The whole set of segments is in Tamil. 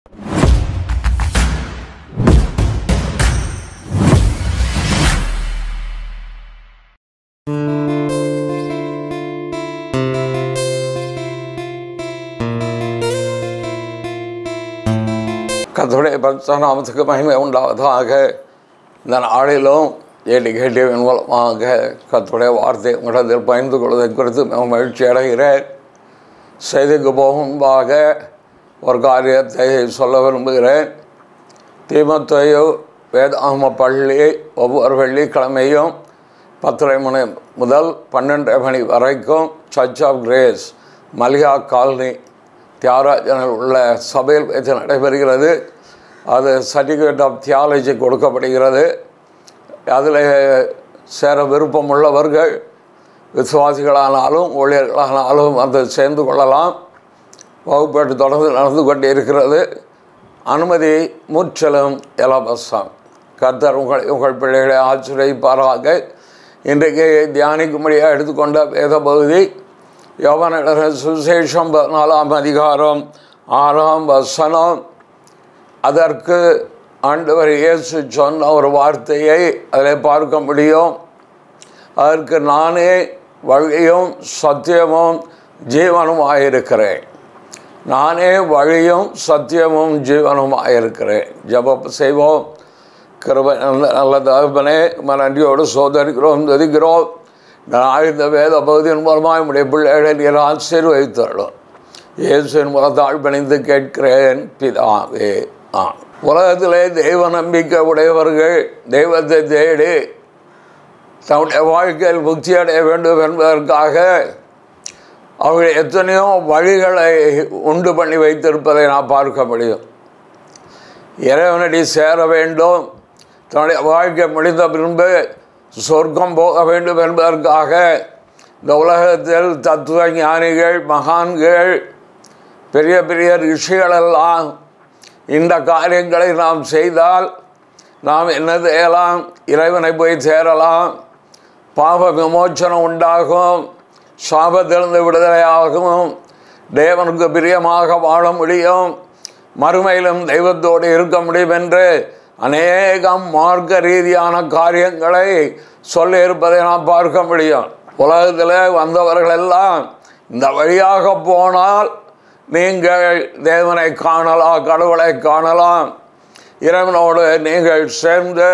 கர்த்தருடைய பரிசுத்த நாமத்துக்கு மகிமை உண்டாவதாக. இந்த நாளிலும் கேள்வியின் மூலமாக கர்த்தருடைய வார்த்தை உங்களிடத்தில் பகிர்ந்து கொள்வதை குறித்து மகிழ்ச்சி அடைகிறேன். செய்திக்கு போகும் முன்பாக ஒரு காரியத்தை சொல்ல விரும்புகிறேன். தீமோத்தேயு வேதாகம பள்ளி ஒவ்வொரு வெள்ளிக்கிழமையும் 10:30 மணி முதல் 12:30 மணி வரைக்கும் church of grace Mallika colony தியாகராஜனில் உள்ள சபையில் வைத்து நடைபெறுகிறது. அது சர்டிஃபிகேட் ஆஃப் தியாலஜி கொடுக்கப்படுகிறது. அதில் சேர விருப்பம் உள்ளவர்கள் விசுவாசிகளானாலும் ஊழியர்களானாலும் அதை சேர்ந்து கொள்ளலாம். வகுப்பேட்டு தொடர்ந்து நடந்து கொண்டே இருக்கிறது. அனுமதி முற்றிலும் இலவசம். கர்த்தர் உங்கள் பிள்ளைகளை ஆச்சரியப்பாராக. இன்றைக்கு தியானிக்கும்படியாக எடுத்துக்கொண்ட வேத பகுதி யோவான் சுவிசேஷம் 14ஆம் அதிகாரம் 6ஆம் வசனம். அதற்கு ஆண்டவர் இயேசு சொன்ன ஒரு வார்த்தையை அதில் பார்க்க முடியும். அதற்கு நானே வழியும் சத்தியமும் ஜீவனுமாயிருக்கிறேன். நானே வழியும் சத்தியமும் ஜீவனுமாயிருக்கிறேன். ஜெபம் செய்வோம். கிருபை நல்ல தகப்பனே, நன்றியோடு சோதரிக்கிறோம், துதிக்கிறோம். நான் இந்த வேத பகுதியின் மூலமாக நம்முடைய பிள்ளைகளை நீர் ஆசீர்வதித்தருளும். இயேசுவின் மூலத்தால் பணிந்து கேட்கிறேன் பிதாவே. உலகத்திலே தெய்வ நம்பிக்கை உடையவர்கள் தெய்வத்தை தேடி தன்னுடைய வாழ்க்கையில் முக்தி அடைய வேண்டும் என்பதற்காக அவர்கள் எத்தனையோ வழிகளை உண்டு பண்ணி வைத்திருப்பதை நான் பார்க்க முடியும். இறைவனடி சேர வேண்டும், தன்னுடைய வாழ்க்கை முடிந்த பின்பு சொர்க்கம் போக வேண்டும் என்பதற்காக இந்த உலகத்தில் தத்துவ ஞானிகள், மகான்கள், பெரிய பெரிய ரிஷிகளெல்லாம் இந்த காரியங்களை நாம் செய்தால் நாம் என்ன செய்யலாம்? இறைவனை போய் சேரலாம், பாவ விமோச்சனம் உண்டாகும், சாபத்திலிருந்து விடுதலையாகும், தேவனுக்கு பிரியமாக வாழ முடியும், மறுமையிலும் தெய்வத்தோடு இருக்க முடியும் என்று அநேகம் மார்க்க ரீதியான காரியங்களை சொல்லியிருப்பதை நாம் பார்க்க முடியும். உலகத்தில் வந்தவர்களெல்லாம் இந்த வழியாக போனால் நீங்கள் தேவனை காணலாம், கடவுளை காணலாம், இறைவனோடு நீங்கள் சேர்ந்து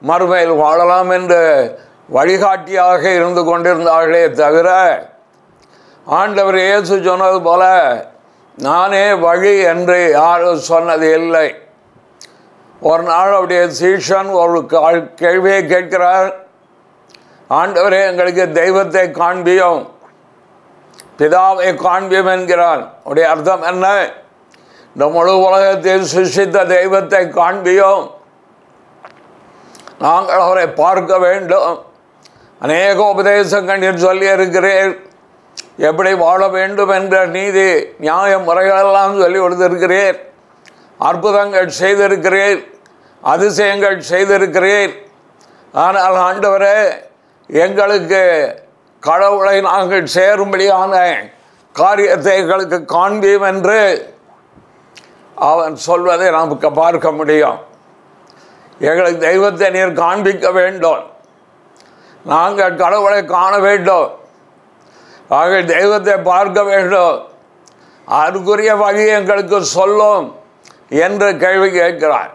மறுமையில் வாழலாம் என்று வழிகாட்டியாக இருந்து கொண்டிருந்தார்களே தவிர ஆண்டவர் இயேசு சொன்னது போல நானே வழி என்று யாரும் சொன்னது இல்லை. ஒரு நாள் அவருடைய சீஷன் ஒரு கேள்வியை கேட்கிறார். ஆண்டவரே, எங்களுக்கு தெய்வத்தை காண்பியும், பிதாவை காண்பியும் என்கிறான். உடைய அர்த்தம் என்ன? இந்த முழு உலகத்தில் சிருஷ்டித்த தெய்வத்தை காண்பியும், நாங்கள் அவரை பார்க்க வேண்டும். அநேக உபதேசங்கள் சொல்லி இருக்கிறேன். எப்படி வாழ வேண்டும் என்ற நீதி நியாய முறைகளெல்லாம் சொல்லி கொடுத்திருக்கிறேன். அற்புதங்கள் செய்திருக்கிறேன், அதிசயங்கள் செய்திருக்கிறேன். ஆனால் ஆண்டவரே, எங்களுக்கு கடவுளை நாங்கள் சேரும்படியான காரியத்தை எங்களுக்கு காண்பியும் என்று அவன் சொல்வதை நமக்கு பார்க்க முடியும். எங்களுக்கு தெய்வத்தை நீர் காண்பிக்க வேண்டும், நாங்கள் கடவுளை காண வேண்டும், நாங்கள் தெய்வத்தை பார்க்க வேண்டும், அதுக்குரிய வழி எங்களுக்கு சொல்லும் என்று கேள்வி கேட்கிறார்.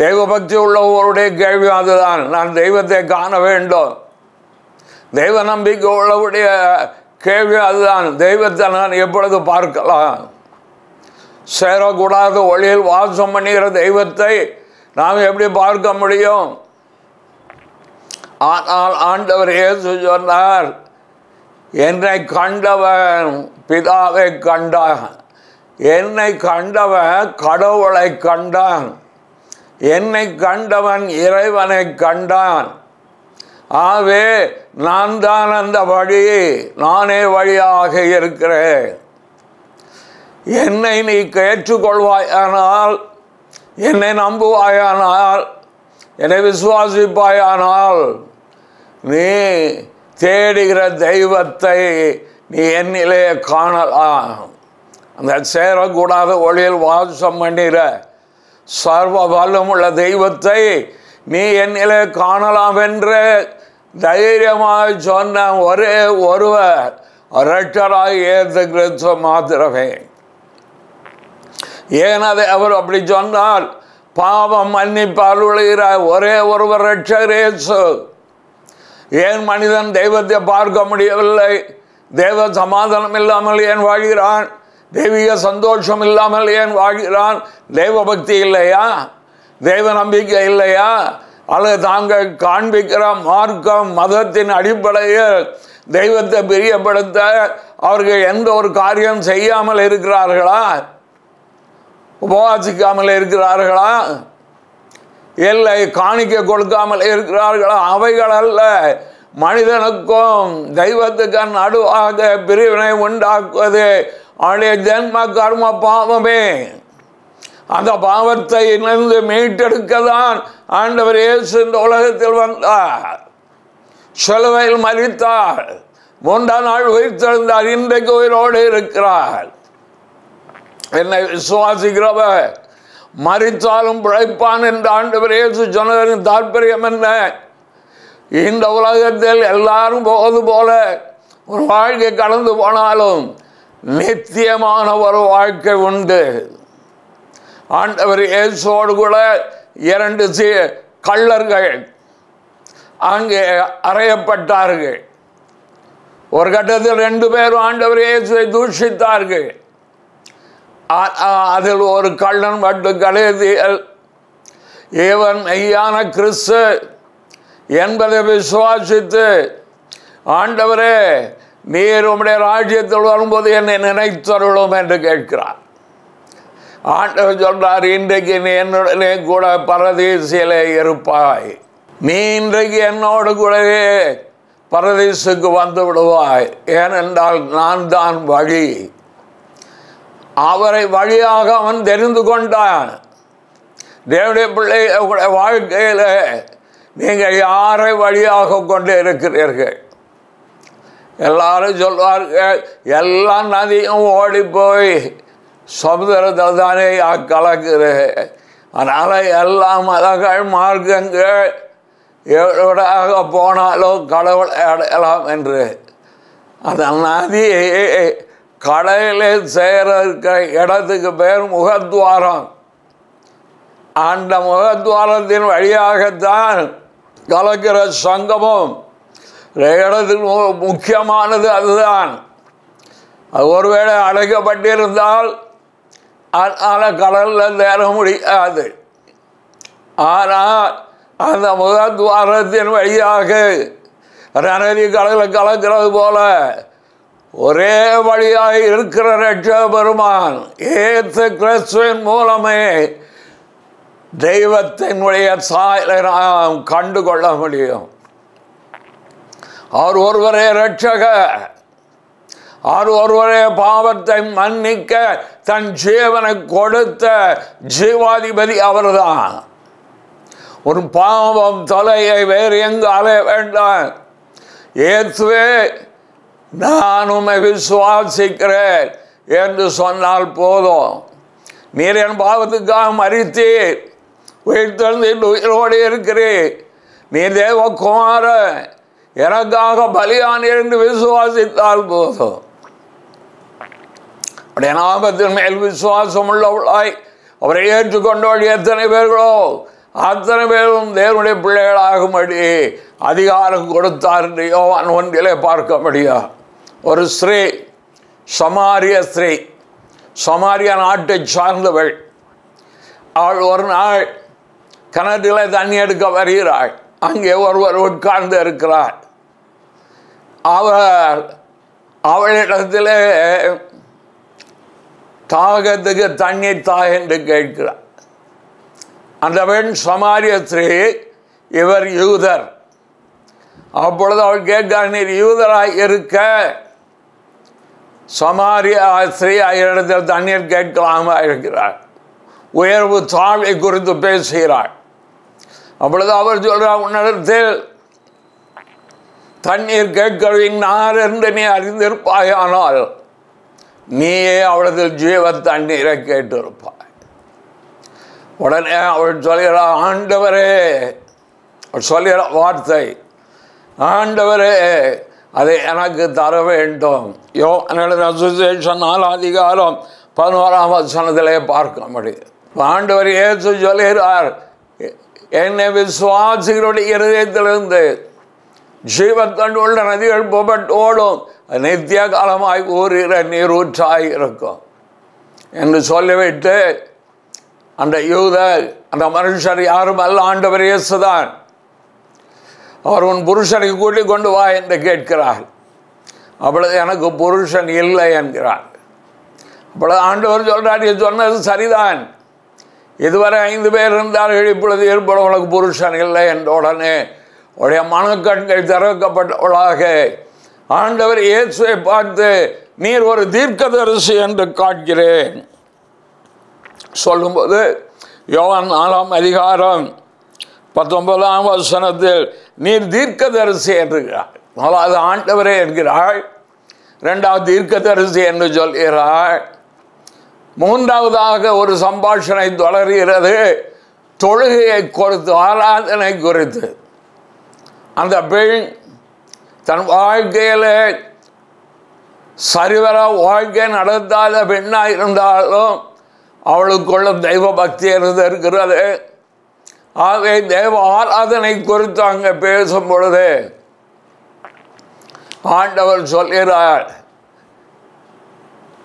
தெய்வ பக்தி உள்ளவருடைய கேள்வி அதுதான். நான் தெய்வத்தை காண வேண்டும். தெய்வ நம்பிக்கை உள்ளவருடைய கேள்வி அதுதான். தெய்வத்தை நான் எப்பொழுது பார்க்கலாம்? சேரக்கூடாத ஒளியில் வாசம் பண்ணுகிற தெய்வத்தை நாம் எப்படி பார்க்க முடியும்? ஆனால் ஆண்டவர் இயேசு சொன்னார், என்னை கண்டவன் பிதாவை கண்டான், என்னை கண்டவன் கடவுளை கண்டான், என்னை கண்டவன் இறைவனை கண்டான். ஆகவே நான் தான் அந்த வழி, நானே வழியாக இருக்கிறேன். என்னை நீ ஏற்றுக்கொள்வாயானால், என்னை நம்புவாயானால், என்னை விசுவாசிப்பாயானால் நீ தேடுகிற தெய்வத்தை நீ என்னிலே காணலாம். அந்த சேரக்கூடாத ஒளியில் வாசம் பண்ணுகிற சர்வ வல்லமுள்ள தெய்வத்தை நீ என்னிலே காணலாம் என்று தைரியமாக சொன்ன ஒரே ஒருவர் இரட்சகராகிய இயேசு கிறிஸ்து மாத்திரமே. ஏன் அதை அவர் அப்படி சொன்னால், பாவம் மன்னிப்பால் விழுகிற ஒரே ஒருவர் இரட்சகர் இயேசு. ஏன் மனிதன் தெய்வத்தை பார்க்க முடியவில்லை? தேவ சமாதானம் இல்லாமல் ஏன் வாழ்கிறான்? தெய்வீக சந்தோஷம் இல்லாமல் ஏன் வாழ்கிறான்? தெய்வ பக்தி இல்லையா? தெய்வ நம்பிக்கை இல்லையா? அல்லது தாங்கள் காண்பிக்கிற மார்க்கம் மதத்தின் அடிப்படையில் தெய்வத்தை பிரியப்படுத்த அவர்கள் எந்த ஒரு காரியம் செய்யாமல் இருக்கிறார்களா? உபவாசிக்காமல் இருக்கிறார்களா? இல்லை காணிக்க கொடுக்காமல் இருக்கிறார்களா? அவைகள் அல்ல. மனிதனுக்கும் தெய்வத்துக்கு நடுவாக பிரிவினை உண்டாக்குவது அவனுடைய ஜென்ம கர்ம பாவமே. அந்த பாவத்தை இணைந்து மீட்டெடுக்க தான் ஆண்டவர் இயேசு இந்த உலகத்தில் வந்தார். சிலுவையில் மரித்தார், 3ஆம் நாள் உயிர்த்தெழுந்தார், இன்றைக்கு உயிரோடு இருக்கிறார். என்னை விசுவாசிக்கிறவர் மரித்தாலும் பிழைப்பான் என்று ஆண்டவர் இயேசு சொன்னதன் தாற்பயம் என்ன? இந்த உலகத்தில் எல்லாரும் போவது போல ஒரு வாழ்க்கை கடந்து போனாலும் நித்தியமான ஒரு வாழ்க்கை உண்டு. ஆண்டவர் இயேசுவோடு கூட 2 கள்ளர்கள் அங்கே அறையப்பட்டார்கள். ஒரு கட்டத்தில் 2 பேரும் ஆண்டவர் இயேசுவை தூஷித்தார்கள். அதில் ஒரு கள்ளன் மட்டும் கலேதியல் இவன் மெய்யான கிறிஸ்து என்பதை விசுவாசித்து, ஆண்டவரே நீர் உம்முடைய ராஜ்யத்தில் வரும்போது என்னை நினைத்தருளும் என்று கேட்கிறார். ஆண்டவர் சொல்றார், இன்றைக்கு நீ என்னுடனே கூட பரதீசிலே இருப்பாய். நீ இன்றைக்கு என்னோடு கூடவே பரதீசுக்கு வந்து விடுவாய். ஏனென்றால் நான் தான் வழி. அவரை வழியாக அவன் தெரிந்து கொண்டான். தேவனுடைய பிள்ளைகளுடைய வாழ்க்கையில் நீங்கள் யாரை வழியாக கொண்டு இருக்கிறீர்கள்? எல்லாரும் சொல்வார்கள், எல்லா நதியும் ஓடி போய் சமுதிரத்தில் தானே கலக்குது. அதனால் எல்லா மதங்கள் மார்க்கங்கள் எவ்வளோடாக போனாலும் கடவுளை அடையலாம் என்று. அந்த நதியை கடலில் சேர இடத்துக்கு பேர் முகத்வாரம். அந்த முகத்வாரத்தின் வழியாகத்தான் கலக்கிற சங்கமம் இடத்துக்கு முக்கியமானது அதுதான். அது ஒருவேளை அடைக்கப்பட்டிருந்தால் அதனால் கடலில் தேர முடியாது. ஆனால் அந்த முகத்வாரத்தின் வழியாக நதி கடலில் கலக்கிறது போல ஒரே வழியாக இருக்கிற இரட்சக பெருமான் இயேசு கிறிஸ்துவின் மூலமே தெய்வத்தினுடைய சாயலை நாம் கண்டு கொள்ள முடியும். அவர் ஒருவரே இரட்சகர். அவர் ஒருவரே பாவத்தை மன்னிக்க தன் ஜீவனை கொடுத்த ஜீவாதிபதி அவர்தான். ஒரு பாவம் தலையை வேறு எங்கு அலைய வேண்டாம். இயேசுவே நான் உம்மை விசுவாசிக்கிறேன் என்று சொன்னால் போதும். நீர் என் பாவத்துக்காக மரித்தீர், உயிர்த்தெழுந்து உயிரோடு இருக்கிறீர், நீர் தேவகுமாரன், எனக்காக பலியானீர் என்று விசுவாசித்தால் போதும். அவருடைய நாமத்தின் மேல் விசுவாசம் உள்ளவளாய் அவரை ஏற்றுக்கொண்டவள் எத்தனை பேர்களோ அத்தனை பேரும் தேவனுடைய பிள்ளைகளாகும்படி அதிகாரம் கொடுத்தார் என்று யோவான் 1 பார்க்க முடியும். ஒரு ஸ்ரீ, சமாரிய ஸ்ரீ, சமாரிய நாட்டை சார்ந்தவள். அவள் ஒரு நாள் கிணற்றில் தண்ணி எடுக்க வருகிறாள். அங்கே ஒருவர் உட்கார்ந்து இருக்கிறார். அவர் அவளிடத்தில் தாகத்துக்கு தண்ணீர் தா என்று கேட்கிறார். அந்த பெண் சமாரிய ஸ்ரீ, இவர் யூதர். அப்பொழுது அவள் கேட்கிறார், நீர் யூதராய் இருக்க சமாரிய ஸ்ரீ இடத்தில் தண்ணீர் கேட்கலாமா இருக்கிறார். உயர்வு தாழ்வை குறித்து பேசுகிறாள். அப்பொழுது அவர் சொல்றார், உன்னிடத்தில் தண்ணீர் கேட்கிறவின் நார் என்று நீ அறிந்திருப்பாயானால் நீயே அவளது ஜீவ தண்ணீரை கேட்டிருப்பாய். உடனே அவள் சொல்கிறாள், ஆண்டவரே, சொல்கிற வார்த்தை, ஆண்டவரே அதை எனக்கு தர வேண்டும். அசோசியேஷன் 4:11 பார்க்க முடியும். ஆண்டவர் இயேசு சொல்கிறார், என்னை விசுவாசிகளுடைய இருதயத்திலிருந்து ஜீவத்தன் உள்ள நதிகள் புகட்டு ஓடும், நித்திய காலமாய் ஊறுகிற நீரூற்றாய் இருக்கும் என்று சொல்லிவிட்டு, அந்த யூதர், அந்த மனுஷர் யாரும் அல்ல, ஆண்டவர் இயேசுதான். அவர் உன் புருஷனை கூட்டிக் கொண்டு வா என்று கேட்கிறார். அப்பொழுது எனக்கு புருஷன் இல்லை என்கிறார். அப்பொழுது ஆண்டவர் சொல்றார், நீ சொன்னது சரிதான், இதுவரை 5 பேர் இருந்தார்கள், இப்பொழுது ஏற்பட உனக்கு புருஷன் இல்லை என்ற உடனே உடைய மனக்கண்கள் திறக்கப்பட்டவளாக ஆண்டவர் இயேசுவை பார்த்து, நீர் ஒரு தீர்க்கதரிசி என்று காண்கிறேன் சொல்லும்போது, யோவான் 4:19 நீர் தீர்க்கதரிசி என்கிறார். முதலாவது ஆண்டவரே என்கிறாள், 2வது தீர்க்கதரிசி என்று சொல்கிறாள். 3வதாக ஒரு சம்பாஷணை தொடர்கிறது, தொழுகையை குறித்து, ஆராதனை குறித்து. அந்த பெண் தன் வாழ்க்கையில் சரிவர வாழ்க்கை நடத்தாத பெண்ணாக இருந்தாலும் அவளுக்குள்ள தெய்வ பக்தி இருக்கிறது. ஆகவே தேவ ஆராதனை குறித்து அங்கே பேசும் பொழுது ஆண்டவர் சொல்கிறார்,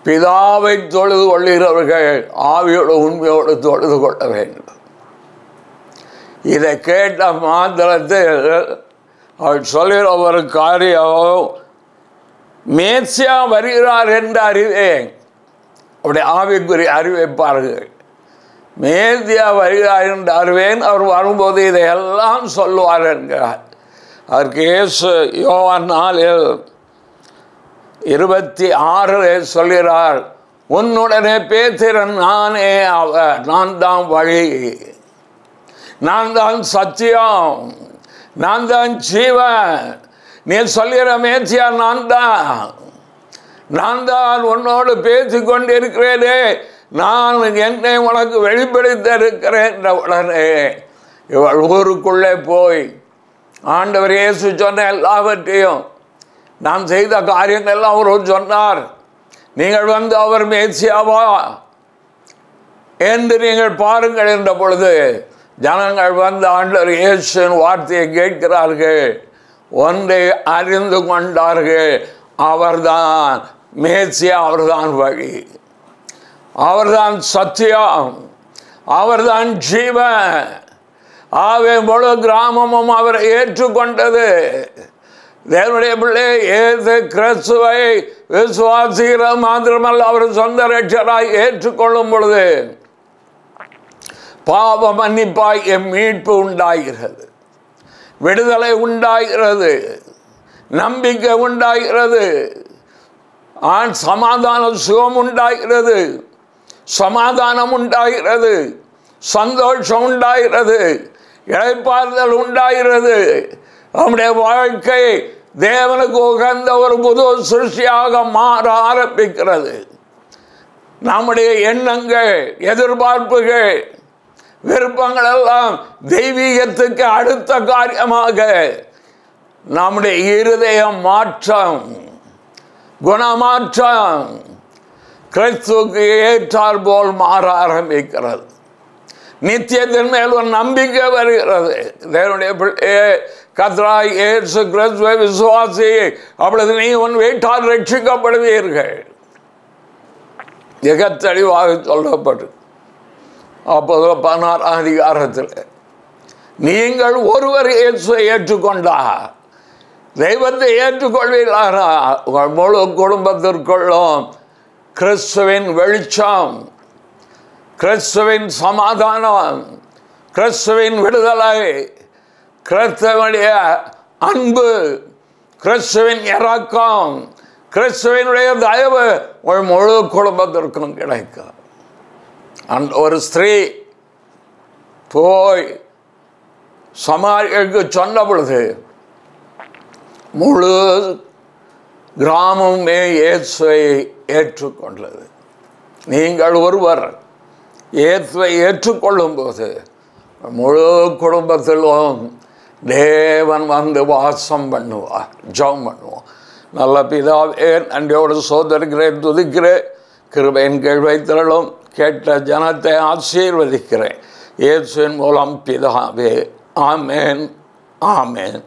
பிதாவை தொழுது கொள்கிறவர்கள் ஆவியோடு உண்மையோடு தொழுது கொள்ள வேண்டும். இதை கேட்ட மாத்திரத்தில் அவள் சொல்கிற ஒரு காரியம், மேசியா வருகிறார் என்று அறிவேன். அவருடைய ஆவிக்குரிய அறிவிப்பார்கள், மேசியா வருகிறார் என்று அறிவேன், அவர் வரும்போது இதையெல்லாம் சொல்லுவார் என்கிறார். அதற்கு இயேசு யோவான் 4:26 சொல்கிறார், உன்னுடனே பேசுகிறேன், நானே அவர், நான் தான் வழி, நான் தான் சத்தியம், நான் தான் ஜீவன். நீ சொல்கிற மேசியா நான் தான் உன்னோடு பேசிக்கொண்டு இருக்கிறேனே, நான் என்னை உனக்கு வெளிப்படுத்த இருக்கிறேன் என்ற உடனே இவள் ஊருக்குள்ளே போய் ஆண்டவர் இயேசு சொன்ன எல்லாவற்றையும், நாம் செய்த காரியங்கள் எல்லாம் அவர் சொன்னார். நீங்கள் வந்து அவர் மேசியாவா என்று நீங்கள் பாருங்கள் என்ற பொழுது ஜனங்கள் வந்து ஆண்டவர் இயேசுவின் வார்த்தையை கேட்கிறார்கள், ஒன்றை அறிந்து கொண்டார்கள், அவர்தான் மேசியா, அவர்தான் வழி, அவர்தான் சத்தியம், அவர்தான் ஜீவன். ஆகவே முழு கிராமமும் அவரை ஏற்றுக்கொண்டது. தேவனுடைய பிள்ளை இயேசு கிறிஸ்துவை விசுவாசிக்கிற மாத்திரமல்ல, அவர் சொந்த ரட்சகராய் ஏற்றுக்கொள்ளும் பொழுது பாவ மன்னிப்பாய் மீட்பு உண்டாகிறது, விடுதலை உண்டாகிறது, நம்பிக்கை உண்டாகிறது, சமாதான சுகம் உண்டாகிறது, சமாதானம் உண்டாகிறது, சந்தோஷம் உண்டாகிறது, இளைப்பாறுதல் உண்டாகிறது. நம்முடைய வாழ்க்கை தேவனுக்கு உகந்த ஒரு புது சிருஷ்டியாக மாற ஆரம்பிக்கிறது. நம்முடைய எண்ணங்கள், எதிர்பார்ப்புகள், விருப்பங்கள் எல்லாம் தெய்வீகத்துக்கு அடுத்த காரியமாக நம்முடைய இருதய மாற்றம், குணமாற்றம் கிறிஸ்துவுக்கு ஏற்றார் போல் மாற ஆரம்பிக்கிறது. நித்தியத்தின் மேல் ஒரு நம்பிக்கை வருகிறது. தேவனுடைய பிள்ளையே, கர்த்தராய் இயேசு கிறிஸ்துவை விசுவாசி, அப்பொழுது நீ உன் வீட்டார் ரட்சிக்கப்படுவீர்கள். மிக தெளிவாக சொல்லப்பட்டு அப்போது 16 நீங்கள் ஒருவர் இயேசுவை ஏற்றுக்கொண்டார், தெய்வத்தை ஏற்றுக்கொள்வீர்களா, உங்கள் முழு குடும்பத்திற்குள்ளும் கிறிஸ்துவின் வெளிச்சம், கிறிஸ்துவின் சமாதானம், கிறிஸ்துவின் விடுதலை, கிறிஸ்துவனுடைய அன்பு, கிறிஸ்துவின் இரக்கம், கிறிஸ்துவனுடைய தயவு உங்கள் முழு குடும்பத்திற்கும் கிடைக்கும். அந்த ஒரு ஸ்திரீ போய் சமாரியருக்கு சொன்ன பொழுது முழு கிராமமே இயேசுவை ஏற்றுக்கொண்டது. நீங்கள் ஒருவர் இயேசுவை ஏற்றுக்கொள்ளும்போது முழு குடும்பத்திலும் தேவன் வந்து வாசம் பண்ணுவார். ஜெபம் பண்ணுவோம். நல்ல பிதாவே, நன்றியோடு சோதரிக்கிறேன், துதிக்கிறேன். கிருபையின் கீழ் வைத்திரளும் கேட்ட ஜனத்தை ஆசீர்வதிக்கிறேன். இயேசுவின் மூலம் பிதாவே. ஆமேன், ஆமேன்.